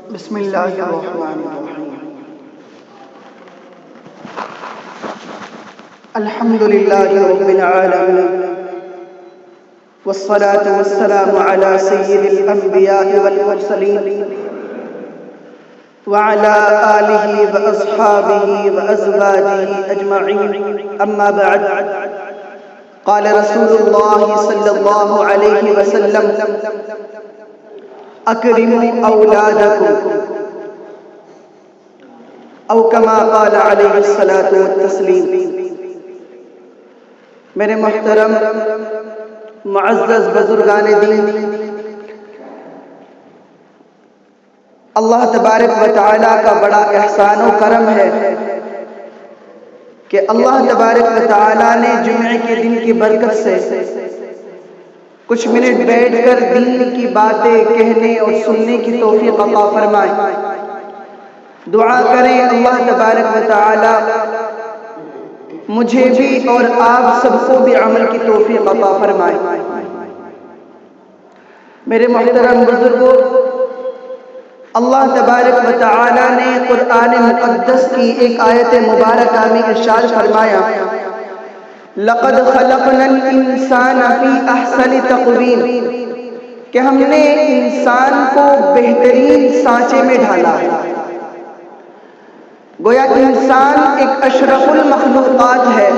بسم اللہ الرحمن الرحیم الحمد للہ رب العالمین والصلاة والسلام على سید الانبیاء والمرسلین وعلى آلہ واصحابہ وازواجہ اجمعین اما بعد قال رسول اللہ صلی اللہ علیہ وسلم اکرموا اولادکم او کما قال علیہ الصلاۃ والتسلیم۔ میرے محترم معزز بزرگان دین، اللہ تبارک و تعالیٰ کا بڑا احسان و کرم ہے کہ اللہ تبارک و تعالیٰ نے جمعے کے دن کی برکت سے کچھ منٹ بیٹھ کر دین کی باتیں کہنے اور سننے کی توفیق عطا فرمائے۔ دعا کریں اللہ تبارک و تعالیٰ مجھے بھی اور آپ سب کو بھی عمل کی توفیق عطا فرمائے۔ میرے محترم بزرگوں، اللہ تبارک و تعالیٰ نے قرآن مقدس کی ایک آیت مبارکہ میں ارشاد فرمایا، لقد خلقنا الانسان فی احسن تقویم، کہ ہم نے انسان کو بہترین سانچے میں ڈھالا ہے۔ گویا انسان ایک اشرف المخلوقات ہے۔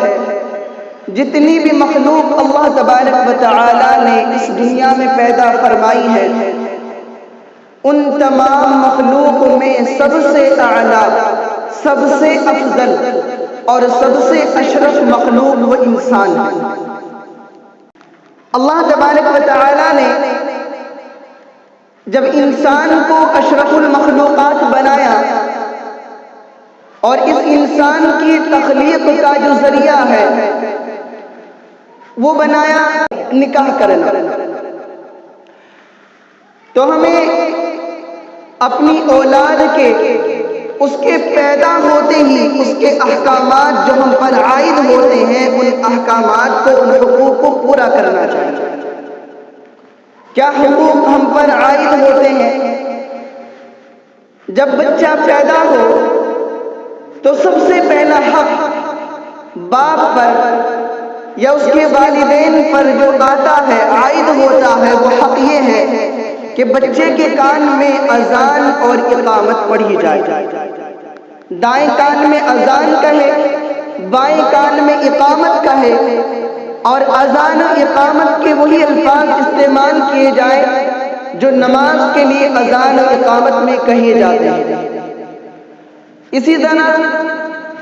جتنی بھی مخلوق اللہ تبارک و تعالی نے اس دنیا میں پیدا فرمائی ہے، ان تمام مخلوق میں سب سے اعلیٰ، سب سے افضل اور سب سے اشرف مخلوق وہ انسان ہے۔ اللہ تبارک و تعالی نے جب انسان کو اشرف المخلوقات بنایا اور اس انسان کی تخلیق کا جو ذریعہ ہے وہ بنایا نکاح کرنا، تو ہمیں اپنی اولاد کے اس کے پیدا ہوتے ہی اس کے احکامات جو ہم پر عائد ہوتے ہیں، ان احکامات کو، ان حقوق کو پورا کرنا چاہیے۔ کیا حقوق ہم پر عائد ہوتے ہیں؟ جب بچہ پیدا ہو تو سب سے پہلا حق باپ پر یا اس کے والدین پر جو آتا ہے، عائد ہوتا ہے، وہ حق یہ ہے کہ بچے کے کان میں اذان اور اقامت پڑھی جائے۔ دائیں کان میں اذان کہے، بائیں کان میں اقامت کہے، اور اذان و اقامت کے وہی الفاظ استعمال کیے جائیں جو نماز کے لیے اذان و اقامت میں کہے جاتے ہیں۔ اسی طرح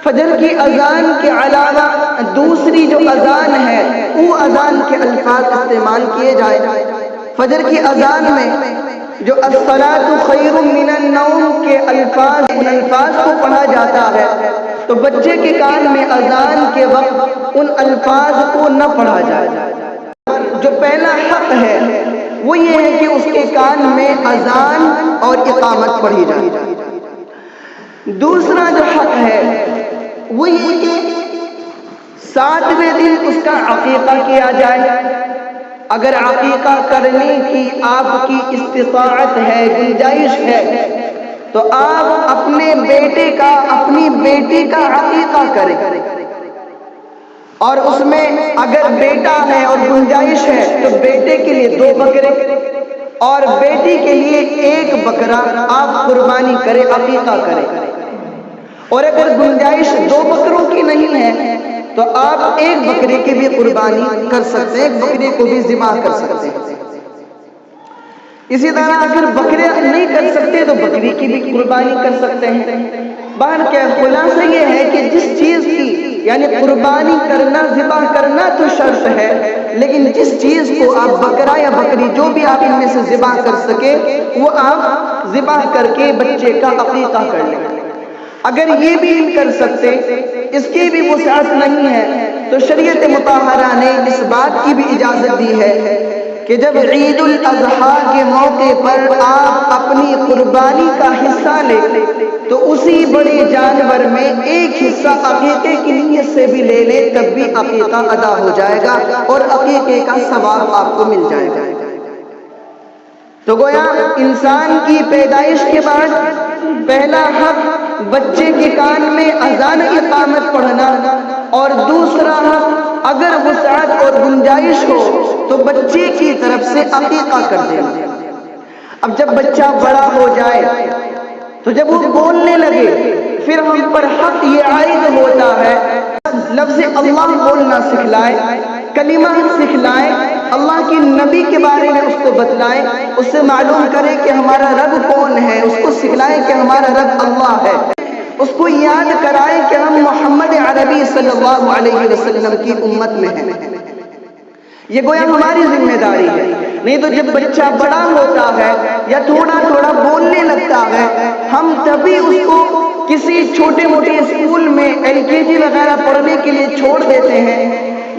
فجر کی اذان کے علاوہ دوسری جو اذان ہے، وہ اذان کے الفاظ استعمال کیے جائیں۔ فجر کی اذان میں جو الصلاۃ خیر من النوم کے الفاظ، ان الفاظ کو پڑھا جاتا ہے، تو بچے کے کان میں اذان کے وقت ان الفاظ کو نہ پڑھا جائے۔ جو پہلا حق ہے وہ یہ ہے کہ اس کے کان میں اذان اور اقامت پڑھی جائے۔ دوسرا جو حق ہے وہ یہ کہ 7ویں دن اس کا عقیقہ کیا جائے۔ اگر عقیقہ کرنے کی آپ کی استطاعت ہے، گنجائش ہے، تو آپ اپنے بیٹے کا، اپنی بیٹی کا عقیقہ کریں، اور اس میں اگر بیٹا ہے اور گنجائش ہے تو بیٹے کے لیے 2 بکرے اور بیٹی کے لیے 1 بکرا آپ قربانی کریں، عقیقہ کریں۔ اور اگر گنجائش 2 بکروں کی نہیں ہے تو آپ 1 بکرے کی بھی قربانی کر سکتے ہیں، 1 بکرے کو بھی ذبح کر سکتے ہیں۔ اسی طرح اگر بکرے نہیں کر سکتے تو بکری کی بھی قربانی کر سکتے ہیں۔ بہر کے خلاصہ یہ ہے کہ جس چیز کی یعنی قربانی کرنا، ذبح کرنا تو شرط ہے، لیکن جس چیز کو آپ بکرا یا بکری جو بھی آپ ان میں سے ذبح کر سکے وہ آپ ذبح کر کے بچے کا عقیقہ کر لیں۔ اگر یہ بھی نہیں کر سکتے، اس کی بھی وسعت نہیں ہے، تو شریعت مطہرہ نے اس بات کی بھی اجازت دی ہے کہ جب عید الاضحیٰ کے موقع پر آپ اپنی قربانی کا حصہ لیں تو اسی بڑے جانور میں 1 حصہ عقیقے کی نیت سے بھی لے لیں، تب بھی عقیقہ ادا ہو جائے گا اور عقیقے کا ثواب آپ کو مل جائے گا۔ تو گویا انسان کی پیدائش کے بعد پہلا حق بچے کے کان میں اذان اقامت پڑھنا، اور دوسرا حق اگر وسعت اور گنجائش ہو تو بچے کی طرف سے عقیقہ کر دینا۔ اب جب بچہ بڑا ہو جائے تو جب وہ بولنے لگے پھر ہم پر حق یہ عائد ہوتا ہے لفظ اللہ بولنا سکھلائے، کلمہ سکھلائے، اللہ کی نبی کے بارے میں اس کو بتلائے، اس سے معلوم کرے کہ ہمارا رب کون ہے، اس کو سکھلائے کہ ہمارا رب اللہ ہے، اس کو یاد کرائے کہ ہم محمد عربی صلی اللہ علیہ وسلم کی امت میں ہیں۔ یہ گویا ہماری ذمہ داری ہے۔ نہیں تو جب بچہ بڑا ہوتا ہے یا تھوڑا تھوڑا بولنے لگتا ہے، ہم تبھی اس کو کسی چھوٹے موٹے اسکول میں LKG وغیرہ پڑھنے کے لیے چھوڑ دیتے ہیں،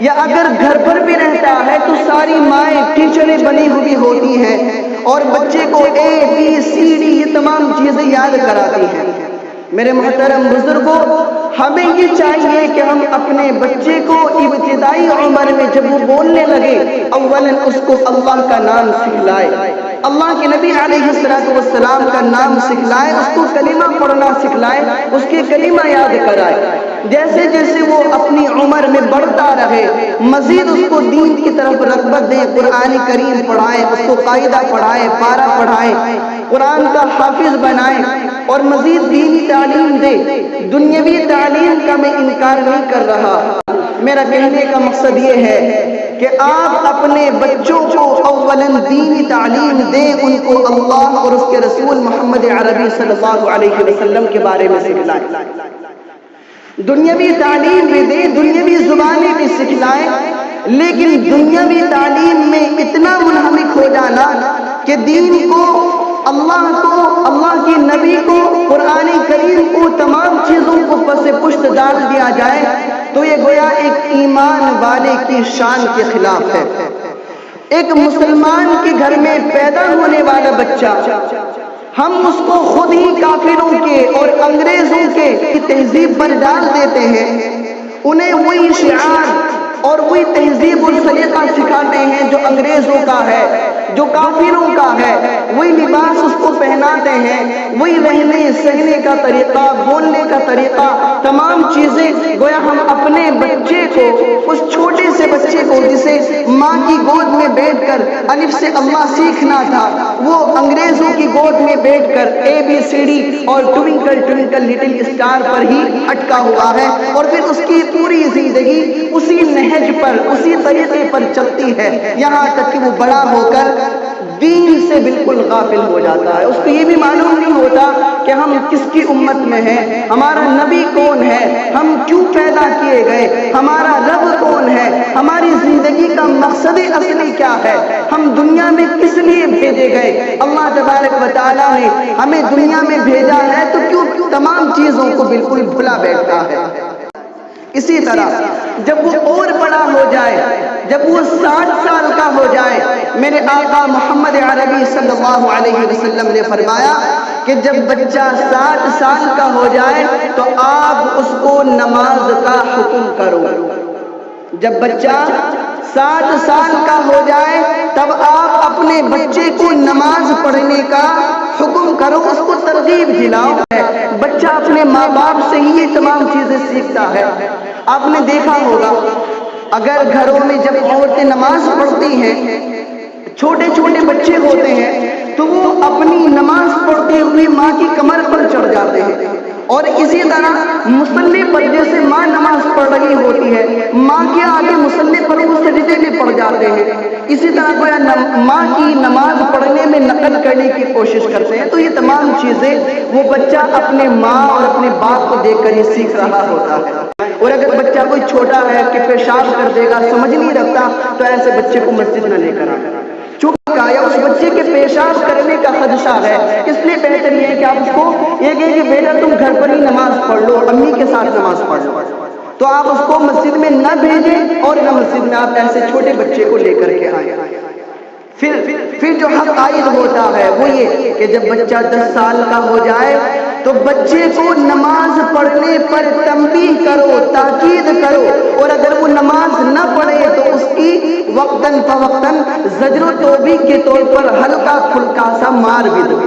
یا اگر گھر پر بھی رہتا ہے تو ساری مائیں ٹیچریں بنی ہوئی ہوتی ہیں اور بچے کو ABCD یہ تمام چیزیں یاد کراتی ہیں۔ میرے محترم بزرگوں، ہمیں یہ چاہیے کہ ہم اپنے بچے کو ابتدائی عمر میں جب وہ بولنے لگے اولاً اس کو اللہ کا نام سکھلائے، اللہ کے نبی علیہ السلام کا نام سکھلائے، اس کو کلمہ پڑھنا سکھلائے، اس کے کلمہ یاد کرائے۔ جیسے جیسے وہ اپنی عمر میں بڑھتا رہے مزید اس کو دین کی طرف رغبت دیں، قرآن کریم پڑھائیں، اس کو قاعدہ پڑھائیں، پارہ پڑھائیں، قرآن کا حافظ بنائیں اور مزید دینی تعلیم دے۔ دنیاوی تعلیم کا میں انکار نہیں کر رہا، میرا کہنے کا مقصد یہ ہے کہ آپ اپنے بچوں کو اولاً دینی تعلیم دیں، ان کو اللہ اور اس کے رسول محمد عربی صلی اللہ علیہ وسلم کے بارے میں سکھلائیں، دنیاوی تعلیم بھی دیں، دنیاوی زبانیں بھی سکھلائیں، لیکن دنیاوی تعلیم میں اتنا منہمک ہو جانا کہ دین کو، اللہ کی نبی کو، قرآن کریم کو، تمام چیزوں کو پس پشت ڈال دیا جائے تو یہ گویا ایک ایمان والے کی شان کے خلاف ہے۔ ایک مسلمان کے گھر میں پیدا ہونے والا بچہ ہم اس کو خود ہی کافروں کے اور انگریزوں کے تہذیب پر ڈال دیتے ہیں، انہیں وہی شعار اور وہی تہذیب اور سلیقہ سکھاتے ہیں جو انگریزوں کا ہے، جو کافروں کا ہے، وہی لباس اس کو پہناتے ہیں، وہی رہنے سہنے کا طریقہ، بولنے کا طریقہ، تمام چیزیں گویا ہم اپنے بچے کو، اس چھوٹے سے بچے کو جسے ماں کی گود میں بیٹھ کر الف سے اللہ سیکھنا تھا، وہ انگریزوں کی گود میں بیٹھ کر ABCD اور ٹوئنکل ٹوئنکل لٹل اسٹار پر ہی اٹکا ہوا ہے، اور پھر اس کی پوری زندگی اسی نہج پر، اسی طریقے پر چلتی ہے، یہاں تک کہ وہ بڑا ہو کر دین سے بالکل غافل ہو جاتا ہے۔ اس کو یہ بھی معلوم نہیں ہوتا کہ ہم کس کی امت میں ہیں، ہمارا نبی کون ہے، ہم کیوں پیدا کیے گئے، ہمارا رب کون ہے، ہماری زندگی کا مقصد اصلی کیا ہے، ہم دنیا میں کس لیے بھیجے گئے۔ اللہ تبارک و تعالیٰ نے ہمیں دنیا میں بھیجا ہے تو کیوں تمام چیزوں کو بالکل بھلا بیٹھتا ہے۔ اسی طرح جب وہ اور بڑا ہو جائے، جب وہ 60 سال کا ہو جائے، میرے آقا محمد عربی صلی اللہ علیہ وسلم نے فرمایا کہ جب بچہ 60 سال کا ہو جائے تو آپ اس کو نماز کا حکم کرو۔ جب بچہ 60 سال کا ہو جائے تب آپ اپنے بچے کو نماز پڑھنے کا حکم کرو، اس کو ترغیب دلاؤ۔ بچہ اپنے ماں باپ سے ہی یہ تمام چیزیں سیکھتا ہے۔ آپ نے دیکھا ہوگا اگر گھروں میں جب عورتیں نماز پڑھتی ہیں، چھوٹے چھوٹے بچے ہوتے ہیں تو وہ اپنی نماز پڑھتے ہوئے ماں کی کمر پر چڑھ جاتے ہیں، اور اسی طرح مصلی پر جیسے ماں نماز پڑھ رہی ہوتی ہے ماں کے آگے مصلی پر وہ سجدے میں پڑ جاتے ہیں، اسی طرح کوئی ماں کی نماز پڑھنے میں نقل کرنے کی کوشش کرتے ہیں۔ تو یہ تمام چیزیں وہ بچہ اپنے ماں اور اپنے باپ کو دیکھ کر ہی سیکھ رہا ہوتا ہے۔ اور اگر بچہ کوئی چھوٹا ہے کہ پیشاب کر دے گا، سمجھ نہیں رکھتا، تو ایسے بچے کو مسجد نہ لے کر آئے، چونکہ یا اس بچے کے پیشاب کرنے کا خدشہ ہے، اس لیے بہتر یہ ہے کہ آپ اس کو یہ کہیں کہ بیٹا تم گھر پر ہی نماز پڑھ لو، امی کے ساتھ نماز پڑھ لو، تو آپ اس کو مسجد میں نہ بھیجیں اور نہ مسجد میں آپ ایسے چھوٹے بچے کو لے کر کے آئیں۔ پھر جو حق عائد ہوتا ہے وہ یہ کہ جب بچہ 10 سال کا ہو جائے تو بچے کو نماز پڑھنے پر تنبیہ کرو، تاکید کرو، اور اگر وہ نماز نہ پڑھے تو اس کی وقتاً فوقتاً زجر و توبیخ کے طور پر ہلکا پھلکا سا مار بھی دو،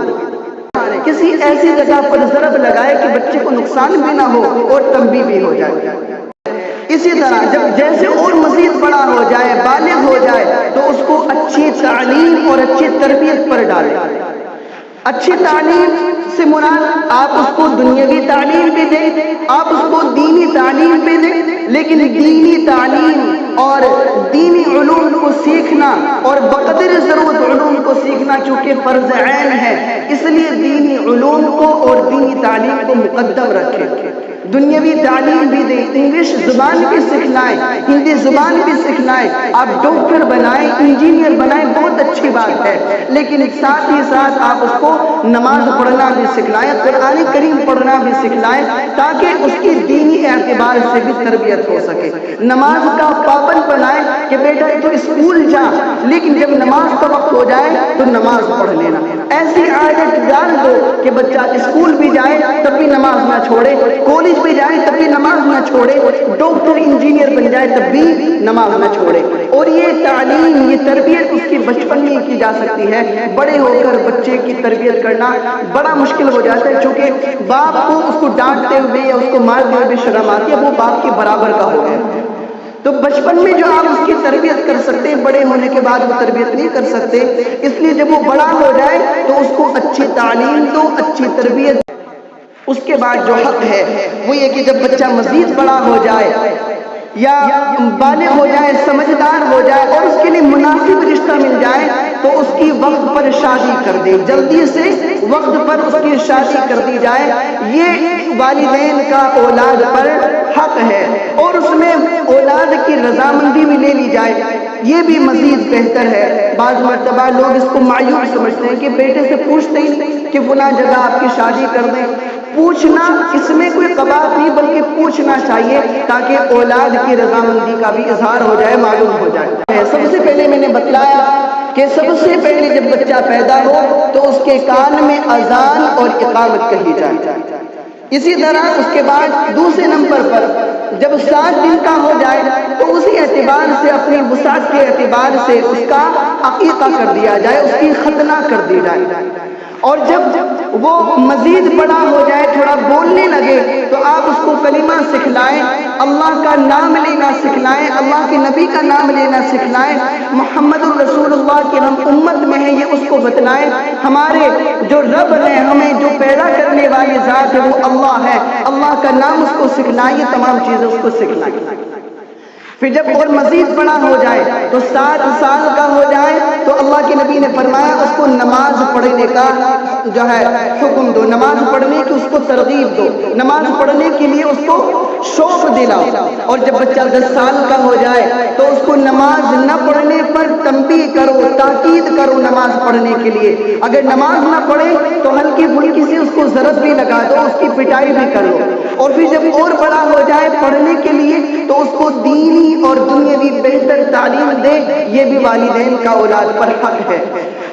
کسی ایسی جگہ پر ضرب لگائے کہ بچے کو نقصان بھی نہ ہو اور تنبیہ بھی ہو جائے۔ اسی طرح جب جیسے اور مزید بڑا ہو جائے، بالغ ہو جائے، تو اس کو اچھی تعلیم اور اچھی تربیت پر ڈالیں۔ اچھی تعلیم سے مراد آپ اس کو دنیاوی تعلیم بھی دیں، آپ اس کو دینی تعلیم بھی دیں، لیکن دینی تعلیم اور دینی علوم کو سیکھنا اور بقدر ضرورت علوم کو سیکھنا چونکہ فرض عین ہے، اس لیے دینی علوم کو اور دینی تعلیم کو مقدم رکھیں۔ دنیاوی تعلیم بھی دیں، انگلش زبان بھی سکھلائیں، ہندی زبان بھی سکھلائیں، آپ ڈاکٹر بنائیں، انجینئر بنائیں، بہت اچھی بات ہے، لیکن ساتھ ہی ساتھ آپ اس کو نماز پڑھنا بھی سکھلائیں، قرآن کریم پڑھنا بھی سکھلائیں، تاکہ اس کی دینی اعتبار سے بھی تربیت ہو سکے۔ نماز کا پابند بنائیں کہ بیٹا تو اسکول جا، لیکن جب نماز کا وقت ہو جائے تو نماز پڑھ لینا۔ ایسی عادت ڈال دو کہ بچہ اسکول بھی جائے تب بھی نماز نہ چھوڑے، کالج بھی جائے تب بھی نماز نہ چھوڑے، ڈاکٹر انجینئر بن جائے تب بھی نماز نہ چھوڑے۔ اور یہ تعلیم، یہ تربیت اس کی بچپن میں کی جا سکتی ہے، بڑے ہو کر بچے کی تربیت کرنا بڑا مشکل ہو جاتا ہے، چونکہ باپ کو اس کو ڈانٹتے ہوئے یا اس کو مارتے ہوئے شرم آتی ہے، وہ باپ کے برابر کا ہو گیا۔ تو بچپن میں جو آپ اس کی تربیت کر سکتے ہیں، بڑے ہونے کے بعد وہ تربیت نہیں کر سکتے، اس لیے جب وہ بڑا ہو جائے تو اس کو اچھی تعلیم دو، اچھی تربیت۔ اس کے بعد جو حق ہے وہ یہ کہ جب بچہ مزید بڑا ہو جائے یا بالغ ہو جائے، سمجھدار ہو جائے اور اس کے لیے مناسب رشتہ مل جائے تو اس کی وقت پر شادی کر دے، جلدی سے وقت پر اس کی شادی کر دی جائے۔ یہ والدین کا اولاد پر حق ہے، اور اس میں اولاد کی رضامندی بھی لے لی جائے، یہ بھی مزید بہتر ہے۔ بعض مرتبہ لوگ اس کو معیوب سمجھتے ہیں کہ بیٹے سے پوچھتے ہی نہیں کہ فلاں جگہ آپ کی شادی کر دیں۔ پوچھنا اس میں کوئی قباحت نہیں، بلکہ پوچھنا چاہیے تاکہ اولاد کی رضامندی کا بھی اظہار ہو جائے، معلوم ہو جائے۔ سب سے پہلے میں نے بتلایا کہ سب سے پہلے جب بچہ پیدا ہو تو اس کے کان میں اذان اور اقامت کہی جائے۔ اسی طرح اس کے بعد دوسرے نمبر پر جب 7 دن کا ہو جائے تو اسی اعتبار سے، اپنی وسعت کے اعتبار سے اس کا عقیقہ کر دیا جائے، اس کی ختنہ کر دی جائے۔ اور جب وہ مزید بڑا ہو جائے، تھوڑا بولنے لگے، تو آپ اس کو کلمہ سکھلائیں، اللہ کا نام لینا سکھلائیں، اللہ کے نبی کا نام لینا سکھلائیں، محمد الرسول اللہ کی ہم امت میں ہیں یہ اس کو بتلائیں، ہمارے جو رب ہے، ہمیں جو پیدا کرنے والی ذات ہے وہ اللہ ہے، اللہ کا نام اس کو سکھلائیں، یہ تمام چیزیں اس کو سکھلائیں۔ پھر جب اور مزید بڑا ہو جائے تو 7 سال کا ہو جائے تو اللہ کے نبی نے فرمایا اس کو نماز پڑھنے کا جو ہے حکم دو، نماز پڑھنے کی اس کو ترغیب دو، نماز پڑھنے کے لیے اس کو شوق دلاؤ۔ اور جب بچہ 10 سال کا ہو جائے تو اس کو نماز نہ پڑھنے پر تنبیہ کرو، تاکید کرو نماز پڑھنے کے لیے۔ اگر نماز نہ پڑھے تو ہلکی پھلکی سے اس کو ضرب بھی لگا دو، اس کی پٹائی بھی کرو۔ اور پھر جب اور بڑا ہو جائے پڑھنے کے لیے تو اس کو دینی اور دنیاوی بہتر تعلیم دے، یہ بھی والدین کا اولاد پر حق ہے۔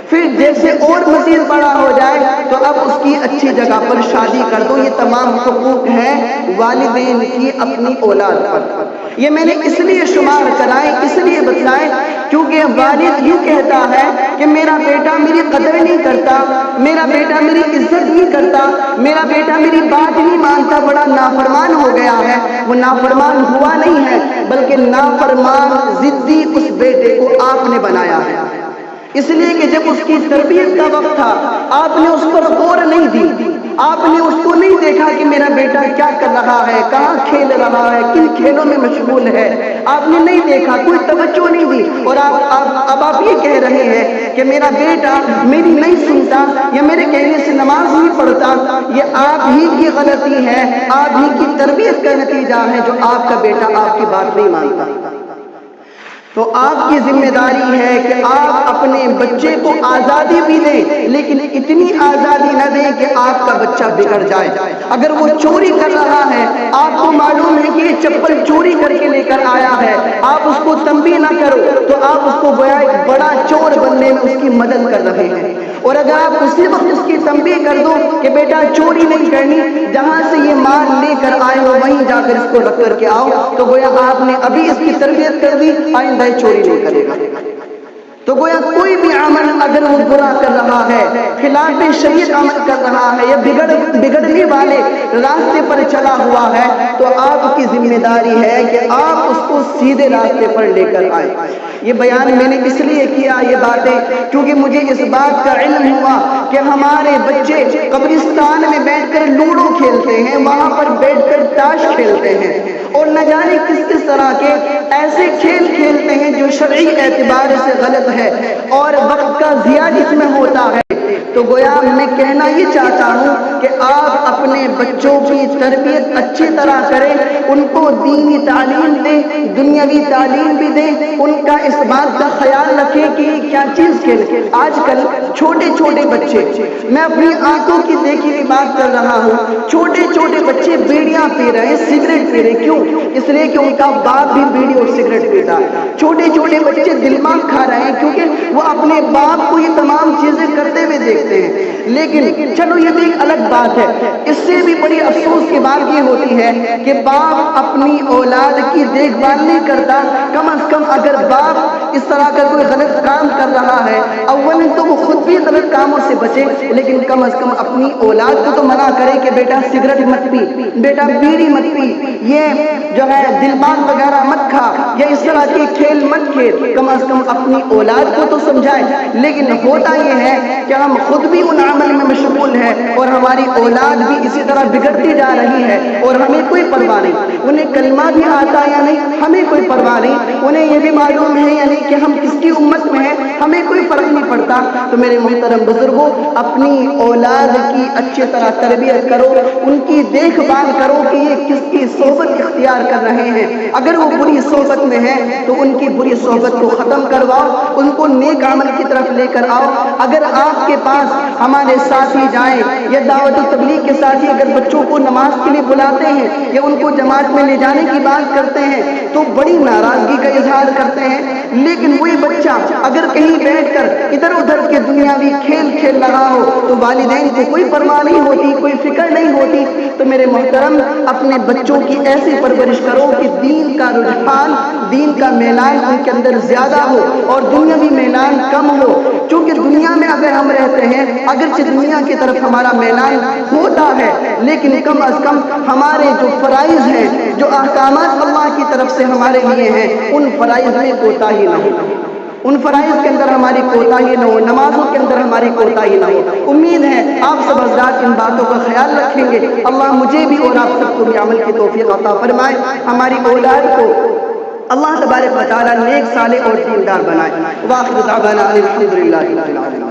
پھر جیسے اور مزید بڑا ہو جائے تو اب اس کی اچھی جگہ پر شادی کر دو، یہ تمام حقوق ہیں والدین کی اپنی اولاد پر۔ یہ میں نے اس لیے شمار کرائے، اس لیے بتلائے کیونکہ والد یوں کہتا ہے کہ میرا بیٹا میری قدر نہیں کرتا، میرا بیٹا میری عزت نہیں کرتا، میرا بیٹا میری بات نہیں مانتا، بڑا نافرمان ہو گیا ہے۔ وہ نافرمان ہوا نہیں ہے، بلکہ نافرمان ضدی اس بیٹے کو آپ نے بنایا ہے، اس لیے کہ جب اس کی تربیت کا وقت تھا آپ نے اس پر غور نہیں دی، آپ نے اس کو نہیں دیکھا کہ میرا بیٹا کیا کر رہا ہے، کہاں کھیل رہا ہے، کن کھیلوں میں مشغول ہے، آپ نے نہیں دیکھا، کوئی توجہ نہیں دی، اور اب آپ یہ کہہ رہے ہیں کہ میرا بیٹا میری نہیں سنتا یا میرے کہنے سے نماز نہیں پڑھتا۔ یہ آپ ہی کی غلطی ہے، آپ ہی کی تربیت کا نتیجہ ہے جو آپ کا بیٹا آپ کی بات نہیں مانتا۔ تو آپ کی ذمہ داری ہے کہ آپ اپنے بچے کو آزادی بھی دیں، لیکن اتنی آزادی نہ دیں کہ آپ کا بچہ بگڑ جائے۔ اگر وہ چوری کر رہا ہے، آپ کو معلوم ہے کہ یہ چپل چوری کر کے لے کر آیا ہے، آپ اس کو تنبیہ نہ کرو تو آپ اس کو گویا ایک بڑا چور بننے میں اس کی مدد کر رہے ہیں۔ اور اگر آپ اسی وقت اس کی تنبیہ کر دو کہ بیٹا چوری نہیں کرنی، جہاں سے یہ مال لے کر آئے ہو وہیں جا کر اس کو رکھ کر کے آؤ، تو گویا آپ نے ابھی اس کی تربیت کر دی، آئندہ چوری نہیں کرے گا۔ تو گویا کوئی بھی عمل اگر وہ برا کر رہا ہے، خلاف شریعت عمل کر رہا ہے یا بگڑنے والے راستے پر چلا ہوا ہے، تو آپ کی ذمہ داری ہے کہ آپ اس کو سیدھے راستے پر لے کر آئیں۔ یہ بیان میں نے اس لیے کیا یہ باتیں کیونکہ مجھے اس بات کا علم ہوا کہ ہمارے بچے قبرستان میں بیٹھ کر لوڈو کھیلتے ہیں، وہاں پر بیٹھ کر تاش کھیلتے ہیں، اور نہ جانے کس طرح کے ایسے کھیل کھیلتے ہیں جو شرعی اعتبار سے غلط ہے اور وقت کا ضیاع جس میں ہوتا ہے۔ تو گویا میں کہنا یہ چاہتا ہوں کہ آپ اپنے بچوں کی تربیت اچھی طرح کریں، ان کو دینی تعلیم دیں، دنیاوی تعلیم بھی دیں، ان کا اس بات کا خیال رکھیں کہ یہ کیا چیز کھیلیں۔ آج کل چھوٹے چھوٹے بچے، میں اپنی آنکھوں کی دیکھی ہوئی بات کر رہا ہوں، چھوٹے چھوٹے بچے بیڑیاں پی رہے ہیں، سگریٹ پی رہے ہیں۔ کیوں؟ اس لیے کہ ان کا باپ بھی بیڑی اور سگریٹ پیتا ہے۔ چھوٹے چھوٹے بچے دلماغ کھا رہے ہیں کیونکہ وہ اپنے باپ کو یہ تمام چیزیں کرتے ہوئے دیکھتے ہیں۔ لیکن چلو یہ بھی ایک الگ بات ہے، اس سے بھی بڑی افسوس کی بات یہ ہوتی ہے کہ باپ اپنی اولاد کی دیکھ بھال نہیں کرتا۔ کم از کم اگر باپ اس طرح کا کوئی غلط کام کر رہا ہے، اول تو وہ خود بھی غلط کاموں سے بچے، لیکن کم از کم اپنی اولاد کو تو منع کرے کہ بیٹا سگریٹ مت پی، بیٹا بیڑی مت پی، یہ جو ہے دلماغ وغیرہ مت کھا، یا اس طرح کے کھیل مت کھیل، کم از کم اپنی اولاد کو تو سمجھائے۔ لیکن ہوتا یہ ہے کہ ہم خود بھی ان عمل میں مشغول ہیں اور ہماری اولاد بھی اسی طرح بگڑتی جا رہی ہے اور ہمیں کوئی پرواہ نہیں۔ انہیں کلمہ بھی آتا یا نہیں ہمیں کوئی پرواہ نہیں، انہیں یہ بھی معلوم ہے یا نہیں کہ ہم کس کی امت میں ہیں ہمیں کوئی فرق نہیں پڑتا۔ تو میرے محترم بزرگوں، اپنی اولاد کی اچھی طرح تربیت کرو، ان کی دیکھ بھال کرو کہ یہ کس کی صحبت اختیار کر رہے ہیں۔ اگر وہ بری صحبت میں ہیں تو ان کی بری صحبت کو ختم کرواؤ، ان کو نیک عمل کی طرف لے کر آؤ۔ اگر آپ کے پاس ہمارے ساتھی جائیں یا دعوت و تبلیغ کے ساتھی اگر بچوں کو نماز کے لیے بلاتے ہیں یا ان کو جماعت میں لے جانے کی بات کرتے ہیں تو بڑی ناراضگی کا اظہار کرتے ہیں، لیکن وہی بچہ اگر کہیں بیٹھ کر ادھر ادھر کے دنیاوی کھیل کھیل رہا ہو تو والدین کو کوئی پرواہ نہیں ہوتی، کوئی فکر نہیں ہوتی۔ تو میرے محترم، اپنے بچوں کی ایسی پرورش کرو کہ دین کا رجحان، دین کا میلان ان کے اندر زیادہ ہو اور دنیاوی میلان کم ہو۔ چونکہ دنیا میں اگر ہم رہتے ہیں، اگرچہ دنیا کی طرف ہمارا میلان ہوتا ہے، لیکن کم از کم ہمارے جو فرائض ہیں، جو احکامات اللہ کی طرف سے ہمارے لیے ہیں، ان فرائض میں کوتاہی نہ ہو، ان فرائض کے اندر ہماری کوتاہی نہ ہو، نمازوں کے اندر ہماری کوتاہی نہ ہو۔ امید ہے آپ سب حضرات ان باتوں کا خیال رکھیں گے۔ اللہ مجھے بھی اور آپ سب کو بھی عمل کی توفیق عطا فرمائے، ہماری اولاد کو اللہ تبارک و تعالی نیک صالح اور دیندار بنائے۔ وآخر دعوانا الحمدللہ رب العالمین۔